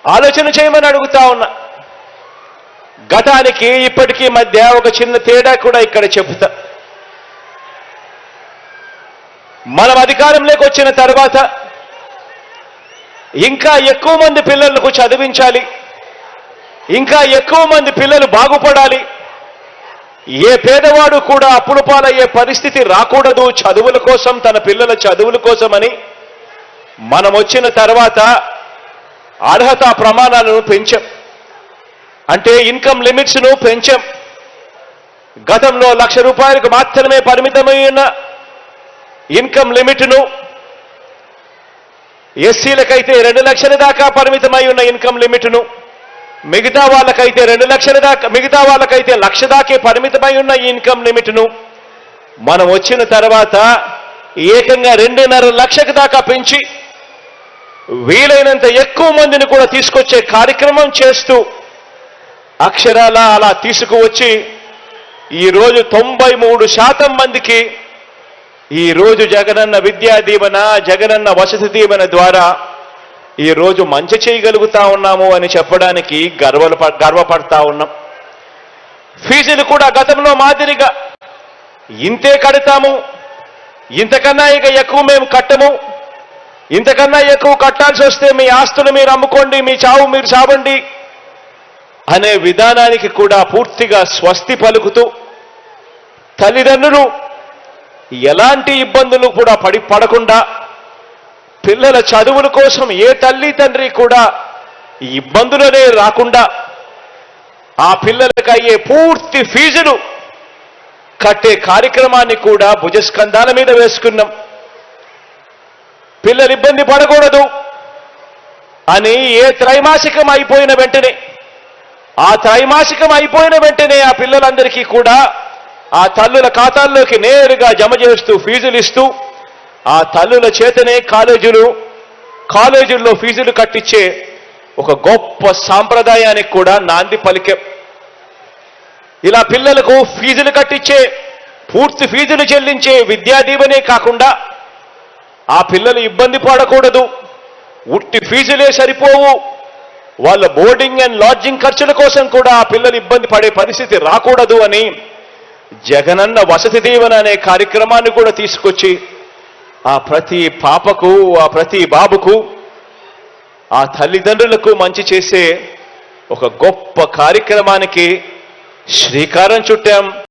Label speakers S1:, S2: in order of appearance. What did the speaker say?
S1: ఆలోచన చేయమని అడుగుతా ఉన్నా. గతానికి ఇప్పటికీ మధ్య ఒక చిన్న తేడా కూడా ఇక్కడ చెబుతా. మనం అధికారంలోకి వచ్చిన తర్వాత ఇంకా ఎక్కువ మంది పిల్లలకు చదివించాలి, ఇంకా ఎక్కువ మంది పిల్లలు బాగుపడాలి, ఏ పేదవాడు కూడా అప్పుల పాలయ్యే పరిస్థితి రాకూడదు చదువుల కోసం, తన పిల్లల చదువుల కోసమని మనం వచ్చిన తర్వాత అర్హత ప్రమాణాలను పెంచాం. అంటే ఇన్కమ్ లిమిట్స్ను పెంచాం. గతంలో ₹1,00,000 మాత్రమే పరిమితమైన ఇన్కమ్ లిమిట్ను, ఎస్సీలకైతే 2 లక్షల దాకా పరిమితమై ఉన్న ఇన్కమ్ లిమిట్ను, మిగతా వాళ్ళకైతే 2 లక్షల దాకా, మిగతా వాళ్ళకైతే 1,00,000 దాకే పరిమితమై ఉన్న ఇన్కమ్ లిమిట్ను మనం వచ్చిన తర్వాత ఏకంగా 2.5 లక్షల దాకా పెంచి వీలైనంత ఎక్కువ మందిని కూడా తీసుకొచ్చే కార్యక్రమం చేస్తూ అక్షరాల అలా తీసుకువచ్చి ఈరోజు 93% మందికి ఈరోజు జగనన్న విద్యా దీవెన, జగనన్న వసతి దీవెన ద్వారా ఈరోజు మంచి చేయగలుగుతా ఉన్నాము అని చెప్పడానికి గర్వపడతా ఉన్నాం. ఫీజులు కూడా గతంలో మాదిరిగా ఇంతే కడతాము, ఇంతకన్నా ఇక ఎక్కువ మేము కట్టము, ఇంతకన్నా ఎక్కువ కట్టాల్సి వస్తే మీ ఆస్తులు మీరు అమ్ముకోండి, మీ చావు మీరు చావండి అనే విధానానికి కూడా పూర్తిగా స్వస్తి పలుకుతూ తల్లిదండ్రులు ఎలాంటి ఇబ్బందులు కూడా పడకుండా, పిల్లల చదువుల కోసం ఏ తల్లి తండ్రి కూడా ఇబ్బందులనే రాకుండా ఆ పిల్లలకు అయ్యే పూర్తి ఫీజులు కట్టే కార్యక్రమాన్ని కూడా భుజస్కంధాల మీద వేసుకున్నాం. పిల్లలు ఇబ్బంది పడకూడదు అని ఏ త్రైమాసికం అయిపోయిన వెంటనే, ఆ త్రైమాసికం అయిపోయిన వెంటనే ఆ పిల్లలందరికీ కూడా ఆ తల్లుల ఖాతాల్లోకి నేరుగా జమ చేస్తూ ఫీజులు ఇస్తూ ఆ తల్లుల చేతనే కాలేజీల్లో ఫీజులు కట్టించే ఒక గొప్ప సాంప్రదాయానికి కూడా నాంది పలికాం. ఇలా పిల్లలకు ఫీజులు కట్టించే, పూర్తి ఫీజులు చెల్లించే విద్యా దీవెనే కాకుండా ఆ పిల్లలు ఇబ్బంది పడకూడదు, ఉట్టి ఫీజులే సరిపోవు, వాళ్ళ బోర్డింగ్ అండ్ లాడ్జింగ్ ఖర్చుల కోసం కూడా ఆ పిల్లలు ఇబ్బంది పడే పరిస్థితి రాకూడదు అని జగనన్న వసతి దీవెన అనే కార్యక్రమాన్ని కూడా తీసుకొచ్చి ఆ ప్రతి పాపకు, ఆ ప్రతి బాబుకు, ఆ తల్లిదండ్రులకు మంచి చేసే ఒక గొప్ప కార్యక్రమానికి శ్రీకారం చుట్టాం.